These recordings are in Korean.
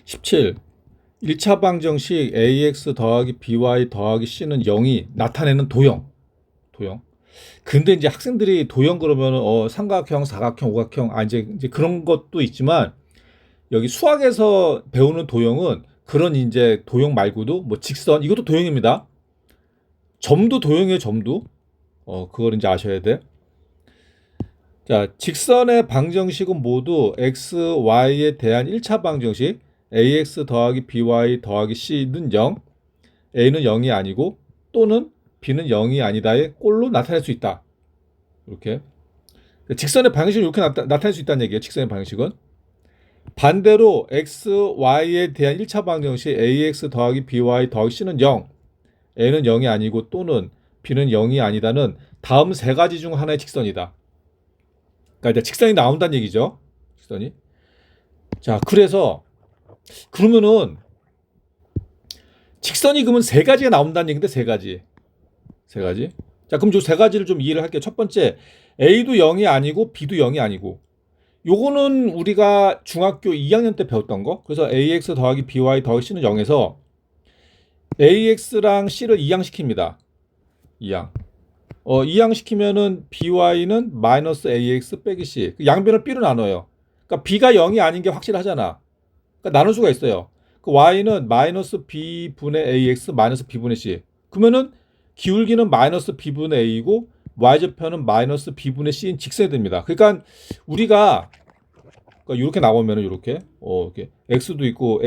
17. 1차 방정식 ax 더하기 by 더하기 c는 0이 나타내는 도형. 근데 이제 학생들이 도형 그러면 삼각형, 사각형, 오각형 이제 그런 것도 있지만 여기 수학에서 배우는 도형은 그런 이제 도형 말고도 뭐 직선 이것도 도형입니다. 점도 도형이에요, 점도. 그걸 이제 아셔야 돼. 자, 직선의 방정식은 모두 x, y에 대한 1차 방정식 ax 더하기 by 더하기 c는 0, a는 0이 아니고 또는 b는 0이 아니다의 꼴로 나타낼 수 있다. 이렇게. 직선의 방정식은 이렇게 나타낼 수 있다는 얘기예요. 직선의 방정식은. 반대로 x, y에 대한 1차 방정식 ax 더하기 by 더하기 c는 0, a는 0이 아니고 또는 b는 0이 아니다는 다음 세 가지 중 하나의 직선이다. 그러니까 이제 직선이 나온다는 얘기죠. 직선이. 자, 그러면은 직선이 그러면 세 가지가 나온다는 얘기인데 세 가지. 자, 그럼 요 세 가지를 좀 이해를 할게요. 첫 번째, A도 0이 아니고 B도 0이 아니고. 요거는 우리가 중학교 2학년 때 배웠던 거. 그래서 AX 더하기 BY 더하기 C는 0에서 AX랑 C를 이항시킵니다. 이항시키면은 BY는 마이너스 AX 빼기 C. 양변을 B로 나눠요. 그러니까 B가 0이 아닌 게 확실하잖아. 그러니까 나눌 수가 있어요. 그 Y는 마이너스 B분의 AX 마이너스 B분의 C. 그러면은 기울기는 마이너스 B분의 A이고 Y좌표는 마이너스 B분의 C인 직선이 됩니다. 그러니까 우리가 이렇게 나오면은 이렇게 X도 있고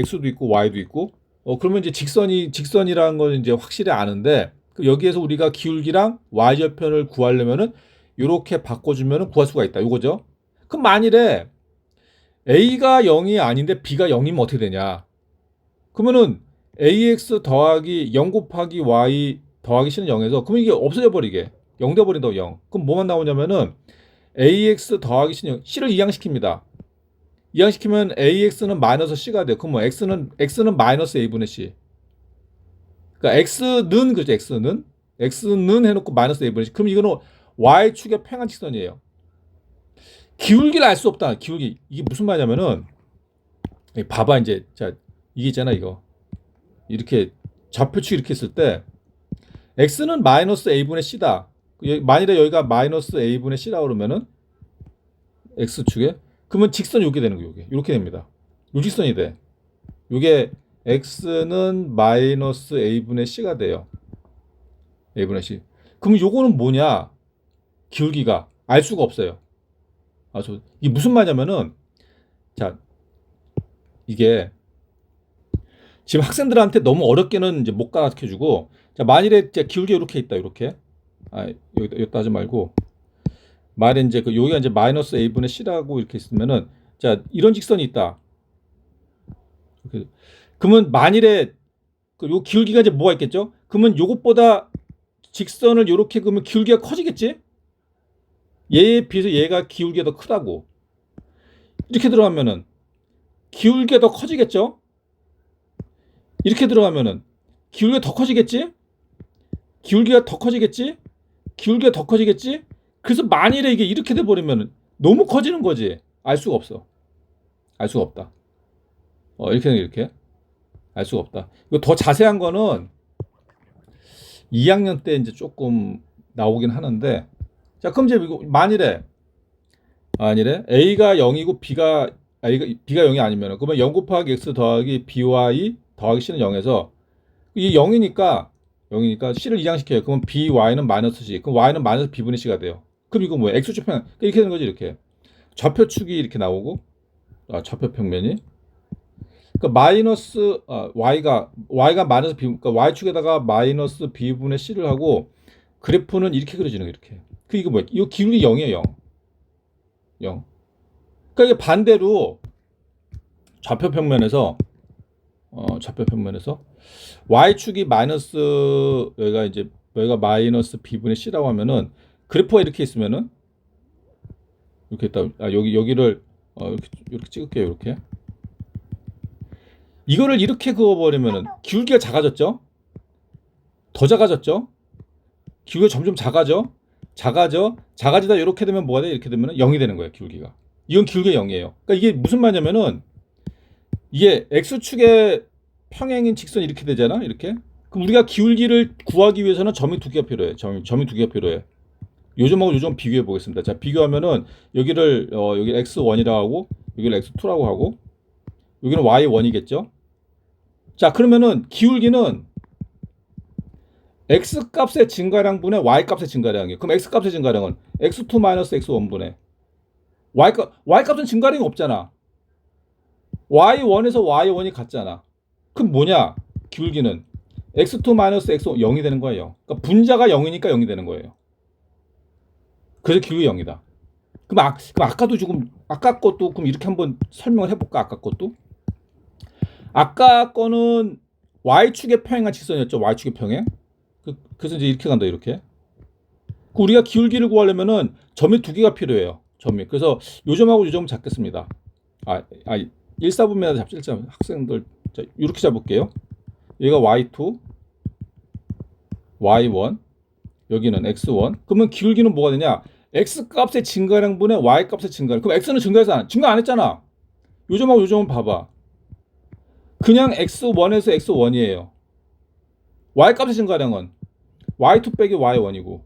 Y도 있고 그러면 이제 직선이라는 건 이제 확실히 아는데 여기에서 우리가 기울기랑 Y좌표를 구하려면은 이렇게 바꿔주면은 구할 수가 있다. 이거죠. 그럼 만일에 A가 0이 아닌데 B가 0이면 어떻게 되냐? 그러면은 AX 더하기 0 곱하기 Y 더하기 C는 0에서 그러면 이게 없어져 버리게 0 돼 버린다고 0. 그럼 뭐만 나오냐면은 AX 더하기 C를 이항시킵니다. 이항시키면 AX는 마이너스 C가 돼요. 그럼 뭐 X는 마이너스 A분의 C. 그러니까 X는 그죠? X는 해놓고 마이너스 A분의 C. 그럼 이거는 Y축의 평행 직선이에요. 기울기를 알 수 없다. 기울기. 이게 무슨 말이냐면은 봐봐 이제 자 이게 있잖아 이거. 이렇게 좌표축 이렇게 했을 때 x는 마이너스 a분의 c다. 만일에 여기가 마이너스 a분의 c라 그러면은 x축에 그러면 직선이 이렇게 되는 거예요. 이렇게 됩니다. 요 직선이 돼. 이게 x는 마이너스 a분의 c가 돼요. a분의 c. 그럼 요거는 뭐냐? 기울기가 알 수가 없어요. 이게 무슨 말이냐면은 자 이게 지금 학생들한테 너무 어렵게는 이제 못 가르쳐주고, 자, 만일에 이제 기울기 이렇게 있다, 이렇게. 여기다 하지 말고, 만일에 이제 여기가 이제 마이너스 a분의 c라고 이렇게 있으면은, 자, 이런 직선이 있다. 그러면 만일에 요 기울기가 이제 뭐가 있겠죠? 그러면 요것보다 직선을 이렇게 그러면 기울기가 커지겠지? 얘에 비해서 얘가 기울기가 더 크다고. 이렇게 들어가면은 기울기가 더 커지겠죠? 이렇게 들어가면은 기울기가 더 커지겠지? 기울기가 더 커지겠지? 그래서 만일에 이게 이렇게 돼 버리면 너무 커지는 거지. 알 수가 없어. 알 수가 없다. 이렇게 알 수가 없다. 이거 더 자세한 거는 2학년 때 이제 조금 나오긴 하는데, 자, 그럼 이제 이거 만일에 A가 0이고 B가 0이 아니면 그러면 0 곱하기 X 더하기 BY 더하기 C는 0에서 이 0이니까 C를 이항시켜요. 그러면 BY는 마이너스 C. 그럼 Y는 마이너스 B분의 C가 돼요. 그럼 이거 뭐야? X축 평면 이렇게 되는 거지 이렇게. 좌표축이 이렇게 나오고 좌표 평면이 그러니까 마이너스 Y가 마이너스 B 그러니까 Y축에다가 마이너스 B분의 C를 하고 그래프는 이렇게 그려지는 거 이렇게. 이거 뭐야? 이거 기울기 0이에요. 0. 그러니까 이게 반대로 좌표 평면에서 y축이 마이너스 여기가 마이너스 b분의 c라고 하면은 그래프가 이렇게 있으면은 이렇게 있다. 여기를 이렇게 찍을게요. 이렇게 이거를 이렇게 그어버리면은 기울기가 작아졌죠? 더 작아졌죠? 기울기가 점점 작아지다 이렇게 되면 뭐가 돼? 이렇게 되면 0이 되는 거예요. 기울기가. 이건 기울기가 0이에요. 그러니까 이게 무슨 말이냐면은 이게 x축의 평행인 직선이 이렇게 되잖아. 이렇게. 그럼 우리가 기울기를 구하기 위해서는 점이 두 개가 필요해. 점이 두 개가 필요해. 요점하고 요점 비교해 보겠습니다. 자, 비교하면은 여기를 여기 x1이라고 하고 여기를 x2라고 하고 여기는 y1이겠죠? 자, 그러면은 기울기는 x 값의 증가량분의 y 값의 증가량이에요. 그럼 x 값의 증가량은 x2 마이너스 x1분의 y 값은 증가량이 없잖아. y1에서 y1이 같잖아. 그럼 뭐냐? 기울기는 x2 마이너스 x1 0이 되는 거예요. 그러니까 분자가 0이니까 0이 되는 거예요. 그래서 기울기 0이다. 그럼 아까도 조금 아까 것도 그럼 이렇게 한번 설명을 해볼까? 아까 것도 아까 거는 y축의 평행한 직선이었죠. y축의 평행. 그래서 이제 이렇게 간다. 이렇게. 우리가 기울기를 구하려면은 점이 두 개가 필요해요. 점이. 그래서 요점하고 요점 잡겠습니다. 1사분면에서 잡지. 학생들 자, 이렇게 잡을게요. 여기가 y2, y1, 여기는 x1. 그러면 기울기는 뭐가 되냐? x 값의 증가량분의 y 값의 증가량. 그럼 x는 증가 안 했잖아. 요점하고 요점은 봐봐. 그냥 x1에서 x1이에요. y 값의 증가량은 y2 빼기 y1이고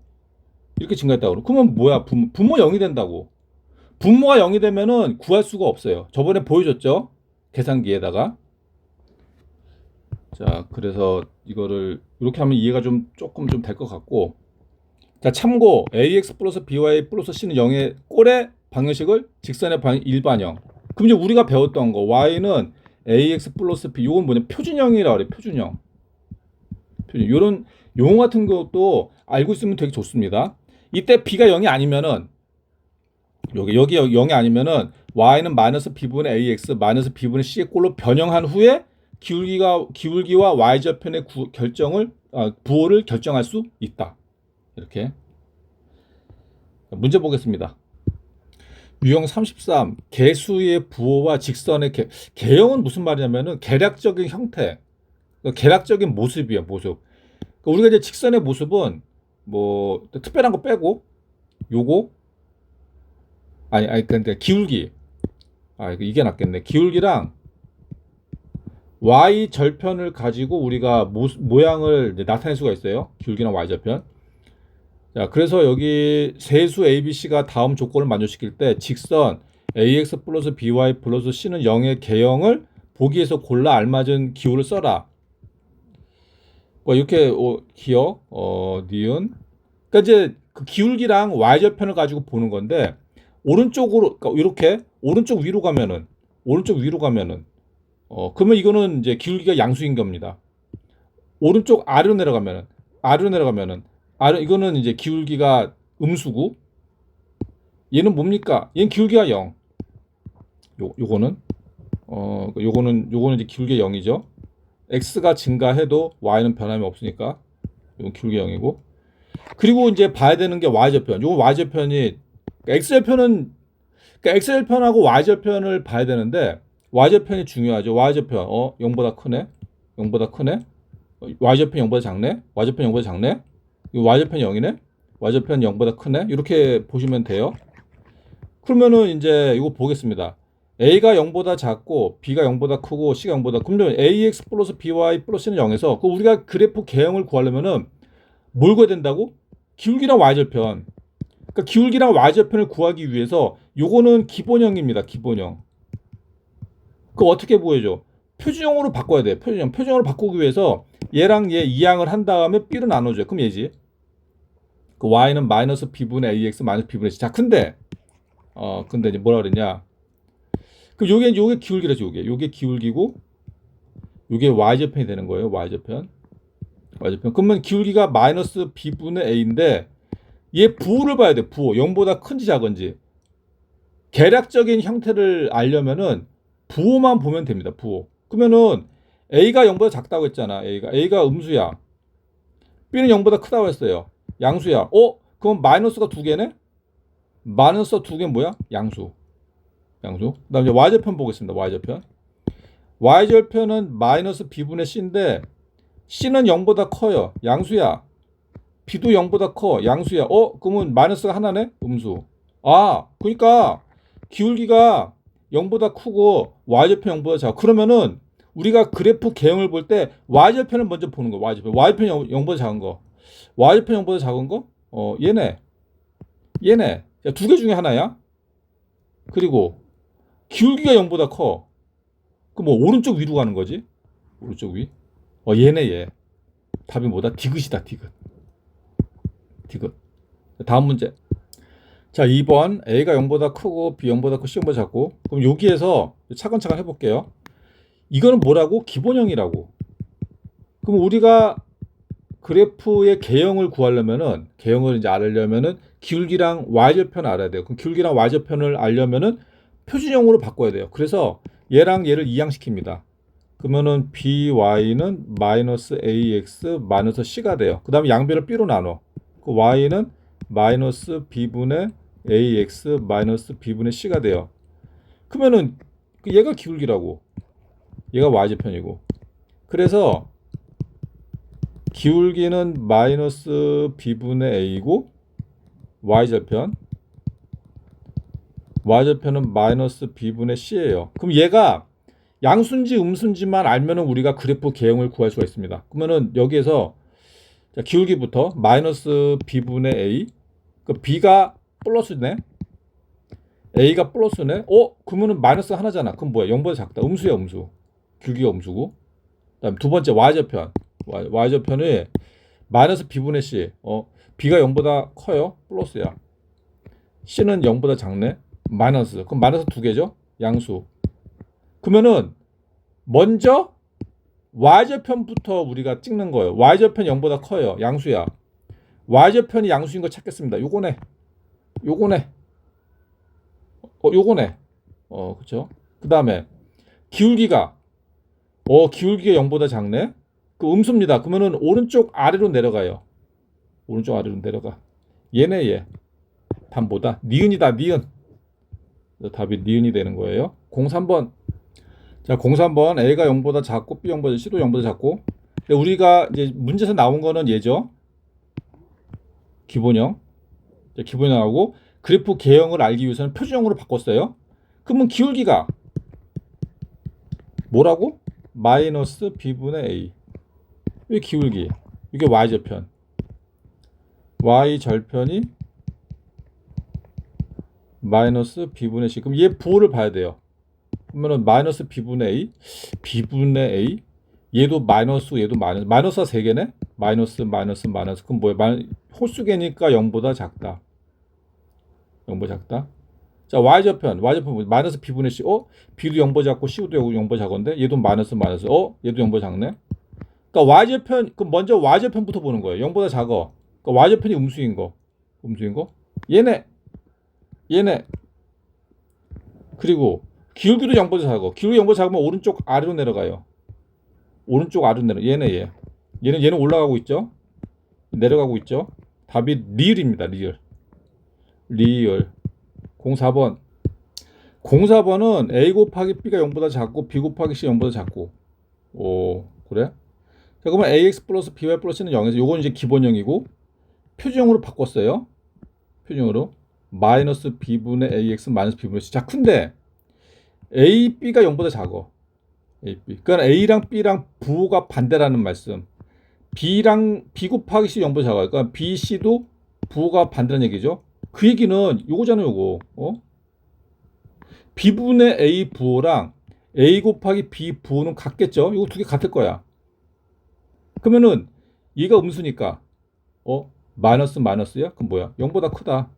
이렇게 증가했다고. 그러면 뭐야? 분모 0이 된다고. 분모가 0이 되면은 구할 수가 없어요. 저번에 보여줬죠? 계산기에다가. 자, 그래서 이거를 이렇게 하면 이해가 조금 될 것 같고. 자, 참고 ax 플러스 by 플러스 c는 0의 꼴의 방정식을 직선의 일반형. 그럼 이제 우리가 배웠던 거 y는 ax 플러스 b, 이건 뭐냐? 표준형이라고 그래. 표준형. 이런 용어 같은 것도 알고 있으면 되게 좋습니다. 이때 b가 0이 아니면은 여기 0이 아니면은 y는 마이너스 b분의 ax 마이너스 b분의 c의 꼴로 변형한 후에 기울기와 y절편의 부호를 결정할 수 있다. 이렇게. 문제 보겠습니다. 유형 33 개수의 부호와 직선의 개형은 무슨 말이냐면은 계략적인 형태, 계략적인 모습이야. 모습. 우리가 이제 직선의 모습은 뭐 특별한 거 빼고 요거 근데 기울기 이게 낫겠네. 기울기랑 y 절편을 가지고 우리가 모양을 나타낼 수가 있어요. 기울기랑 y 절편. 자, 그래서 여기 세수 ABC가 다음 조건을 만족시킬 때 직선 AX 플러스 BY 플러스 C는 0의 개형을 보기에서 골라 알맞은 기호를 써라. 이렇게 기억, 니은. 그러니까 이제 그 기울기랑 y절편을 가지고 보는 건데 오른쪽으로 그러니까 이렇게 오른쪽 위로 가면은 그러면 이거는 이제 기울기가 양수인 겁니다. 오른쪽 아래로 내려가면은 이거는 이제 기울기가 음수고 얘는 뭡니까? 얘는 기울기가 0. 요거는 이제 기울기 0이죠. x가 증가해도 y는 변함이 없으니까 이건 기울기 0이고. 그리고 이제 봐야 되는 게 y절편. 요거 y절편이 x절편은 x절편하고 y절편을 봐야 되는데 y절편이 중요하죠. y절편 0보다 크네. y절편 0보다 작네. y절편 0보다 작네. y절편 0이네. y절편 0보다 크네. 이렇게 보시면 돼요. 그러면은 이제 이거 보겠습니다. a가 0보다 작고 b가 0보다 크고 c가 0보다 그러면 ax 플러스 by 플러스 c는 0에서 우리가 그래프 개형을 구하려면은 뭘 구해야 된다고? 기울기랑 y절편. 그러니까 기울기랑 y절편을 구하기 위해서 요거는 기본형입니다. 기본형. 그거 어떻게 보여줘? 표준형으로 바꿔야 돼. 표준형으로 바꾸기 위해서 얘랑 얘 이항을 한 다음에 b로 나눠줘요. 그럼 얘지. 그 y는 마이너스 b분의 ax 마이너스 b분의 c. 자, 근데 이제 뭐라 그랬냐? 그럼 요게 기울기라죠. 요게 기울기고 요게 y절편이 되는 거예요. y절편. 그러면 기울기가 마이너스 b분의 a인데 얘 부호를 봐야 돼. 부호. 0보다 큰지 작은지. 계략적인 형태를 알려면은 부호만 보면 됩니다. 부호. 그러면은 a가 0보다 작다고 했잖아. a가 음수야. b는 0보다 크다고 했어요. 양수야. 그럼 마이너스가 두 개네? 마이너스 두 개는 뭐야? 양수. 그다음에 y절편 보겠습니다. y절편은 마이너스 b분의 c인데 c는 0보다 커요. 양수야. b도 0보다 커. 양수야. 그러면 마이너스가 하나네? 음수. 그러니까 기울기가 0보다 크고 y절편 0보다 작아. 그러면은 우리가 그래프 개형을 볼 때 y절편을 먼저 보는 거. y절편 0보다 작은 거. y절편 0보다 작은 거? 얘네. 두 개 중에 하나야. 그리고 기울기가 0보다 커. 그 뭐 오른쪽 위로 가는 거지? 오른쪽 위. 얘. 답이 뭐다? 디귿이다, 디귿. 다음 문제. 자, 2번. A가 0보다 크고 B 0보다 크고 C 0보다 작고. 그럼 여기에서 차근차근 해볼게요. 이거는 뭐라고? 기본형이라고. 그럼 우리가 그래프의 개형을 구하려면은, 개형을 이제 알려면은 기울기랑 y절편을 알아야 돼요. 그럼 기울기랑 y절편을 알려면은 표준형으로 바꿔야 돼요. 그래서 얘랑 얘를 이항시킵니다. 그러면은 by는 마이너스 ax 마이너스 c가 돼요. 그 다음에 양변을 b로 나눠. 그 y는 마이너스 b분의 ax 마이너스 b분의 c가 돼요. 그러면은 얘가 기울기라고. 얘가 y절편이고. 그래서 기울기는 마이너스 b분의 a고 y절편은 마이너스 b분의 c예요. 그럼 얘가 양수인지 음수인지만 알면은 우리가 그래프 개형을 구할 수가 있습니다. 그러면은 여기에서 자, 기울기부터 마이너스 b분의 a, 그 b가 플러스네, a가 플러스네. 그러면은 마이너스 하나잖아. 그럼 뭐야? 0보다 작다. 음수야, 음수. 기울기가 음수고. 그다음 두 번째 y절편이 마이너스 b분의 c. b가 0보다 커요. 플러스야. c는 0보다 작네. 마이너스. 그럼 마이너스 두 개죠? 양수. 그러면은 먼저 y절편부터 우리가 찍는 거예요. y절편 0보다 커요. 양수야. y절편이 양수인 거 찾겠습니다. 요거네. 그렇죠? 그다음에 기울기가 0보다 작네. 그 음수입니다. 그러면은 오른쪽 아래로 내려가요. 오른쪽 아래로 내려가. 얘. 답보다 니은이다, 니은. 답이 니은이 되는 거예요. 03번. 자, 03번. A가 0보다 작고 B 0보다 C도 0보다 작고. 근데 우리가 이제 문제에서 나온 거는 얘죠. 기본형. 기본형하고 그래프 개형을 알기 위해서는 표준형으로 바꿨어요. 그러면 기울기가 뭐라고? 마이너스 B분의 A. 이 기울기. 이게 y절편. y절편이 마이너스 B분의 C. 그럼 얘 부호를 봐야 돼요. 그러면은 마이너스 B분의 A. 얘도 마이너스, 얘도 마이너스. 마이너스가 3개네? 마이너스. 그럼 뭐야? 홀수계니까 0보다 작다. 자, y절편 마이너스 B분의 C. B도 0보다 작고 C도 0보다 작은데 얘도 마이너스. 얘도 0보다 작네. 그러니까 y절편, 그럼 먼저 y절편부터 보는 거예요. 0보다 작어. 그러니까 y절편이 음수인 거. 얘네. 그리고 기울기도 0보다 작아. 기울기 0보다 작으면 오른쪽 아래로 내려가요. 얘는 올라가고 있죠. 내려가고 있죠. 답이 리을입니다. 리을. 04번. 04번은 A 곱하기 B가 0보다 작고 B 곱하기 C 0보다 작고. 그래? 자, 그러면 AX 플러스 BY 플러스는 0에서 요건 이제 기본형이고 표준형으로 바꿨어요. 표준형으로. 마이너스 B분의 AX 마이너스 B분의 C. 자, 근데 A, B가 0보다 작어. A, B. 그러니까 A랑 B랑 부호가 반대라는 말씀. B 곱하기 C 0보다 작아요. 그러니까 B, C도 부호가 반대라는 얘기죠. 그 얘기는 요거잖아요, 요거. B분의 A 부호랑 A 곱하기 B 부호는 같겠죠? 이거 두 개 같을 거야. 그러면은 얘가 음수니까 마이너스야? 그럼 뭐야? 0보다 크다.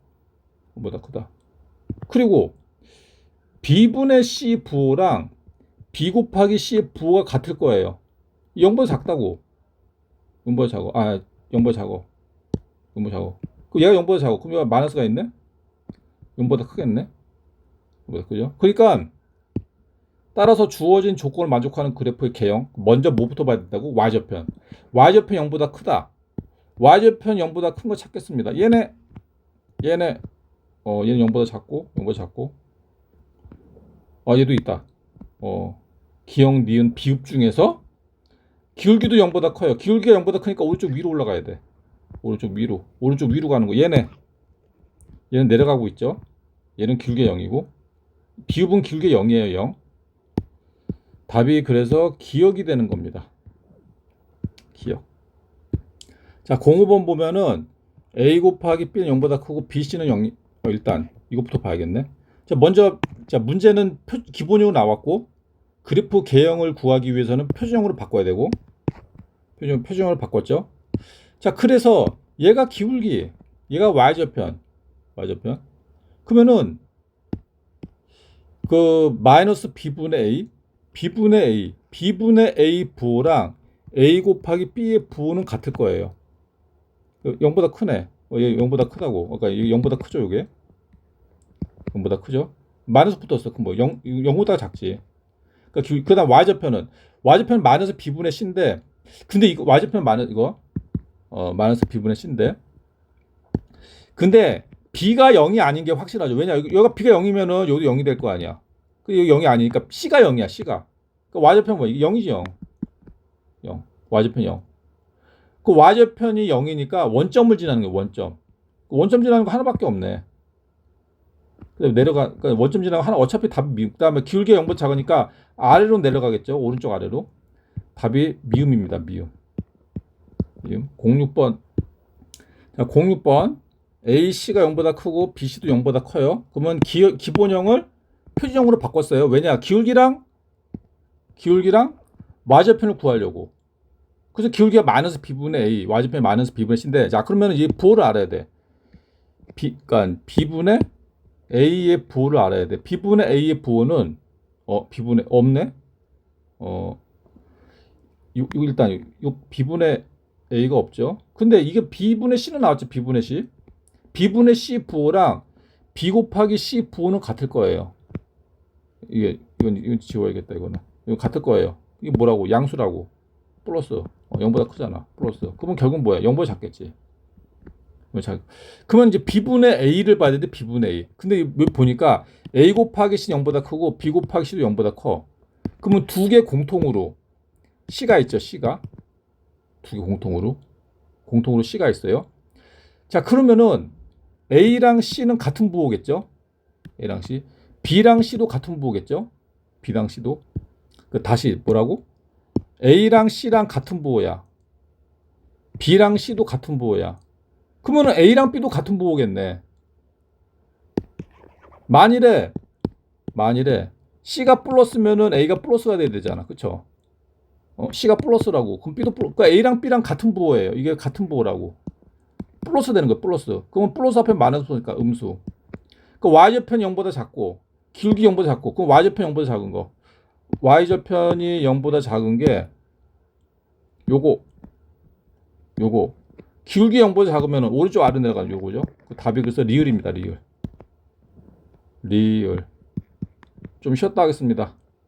그리고 B분의 C 부호랑 B 곱하기 C 부호가 같을 거예요. 0보다 작다고. 0보다 작어. 0보다 작어. 그럼 얘가 0보다 작어. 그럼 얘가 마이너스가 있네? 0보다 크겠네? 그죠? 그러니까 따라서 주어진 조건을 만족하는 그래프의 개형. 먼저 뭐부터 봐야 된다고? y절편 0보다 크다. y절편 0보다 큰 거 찾겠습니다. 얘는 0보다 작고. 얘도 있다. 기역, 니은, 비읍 중에서 기울기도 0보다 커요. 기울기가 0보다 크니까 오른쪽 위로 올라가야 돼. 오른쪽 위로 가는 거. 얘는 내려가고 있죠. 얘는 기울기가 0이고. 비읍은 길게 0이에요. 0. 답이 그래서 기억이 되는 겁니다. 기억. 자, 05번 보면은 A 곱하기 B는 0보다 크고 BC는 0. 일단 이것부터 봐야겠네. 자, 먼저 자, 문제는 기본형으로 나왔고 그래프 개형을 구하기 위해서는 표준형으로 바꿔야 되고 표준형으로 바꿨죠. 자, 그래서 얘가 기울기, 얘가 y절편. 그러면은 그 마이너스 b분의 a 부호랑 a 곱하기 b의 부호는 같을 거예요. 0보다 크네. 얘 0보다 크다고. 그러니까 0보다 크죠, 이게? 0보다 크죠? 마이너스 붙었어. 그럼 뭐 0보다 작지. 그러니까 그다음 y절편은 마이너스 b분의 c인데, 근데 이거 y절편 마이너스 이거 마이너스 b분의 c인데, 근데 b가 0이 아닌 게 확실하죠. 왜냐, 여기가 b가 0이면은 여기도 0이 될 거 아니야. 그 0이 아니니까 c가 0이야, c가. 그 y절편 뭐 0이지 0. 0. y절편 0. 그 y절편이 0이니까 원점을 지나는 거야, 원점. 원점 지나는 거 하나밖에 없네. 그래서 그러니까 원점 지나고 하나 어차피 답이 미음. 그다음에 기울기 0보다 작으니까 아래로 내려가겠죠. 오른쪽 아래로. 답이 미음입니다. 미음. 06번. 자, 06번. AC가 0보다 크고 BC도 0보다 커요. 그러면 기본형을 표준형으로 바꿨어요. 왜냐? 기울기랑 y절편을 구하려고. 그래서 기울기가 마이너스 b분의 a, y절편이 마이너스 b분의 c인데, 자, 그러면 이 부호를 알아야 돼. 그러니까 b분의 a의 부호를 알아야 돼. b분의 a의 부호는 b분의 없네. 일단 b분의 a가 없죠. 근데 이게 b분의 c는 나왔죠. b분의 c. b분의 c 부호랑 b 곱하기 c 부호는 같을 거예요. 이건 지워야겠다. 이거 같을 거예요. 이게 뭐라고? 양수라고. 플러스. 0보다 크잖아. 플러스. 그러면 결국 뭐야? 0보다 작겠지. 그러면 이제 b분의 a를 봐야 되는데 b분의 a. 근데 보니까 a 곱하기 c 0보다 크고 b 곱하기 c도 0보다 커. 그러면 두 개 공통으로 c가 있죠. c가 두 개 공통으로 c가 있어요. 자, 그러면은 a랑 c는 같은 부호겠죠. a랑 c. b랑 c도 같은 부호겠죠. b랑 c도. 다시 뭐라고? a랑 c랑 같은 부호야. b랑 c도 같은 부호야. 그러면은 a랑 b도 같은 부호겠네. 만일에 c가 플러스면은 a가 플러스가 돼야 되잖아. 그쵸? c가 플러스라고. 그럼 b도 그러니까 a랑 b랑 같은 부호예요. 이게 같은 부호라고. 플러스 되는 거야. 플러스. 그러면 플러스 앞에 마이너스니까 음수. 그 y절편이 0보다 작고 기울기 0보다 작고 그럼 y절편이 0보다 작은 거. y절편이 0보다 작은 게 요거 기울기 0보다 작으면 오른쪽 아래 내려가는 요거죠. 그 답이 그래서 리을입니다. 리을. 좀 쉬었다 하겠습니다.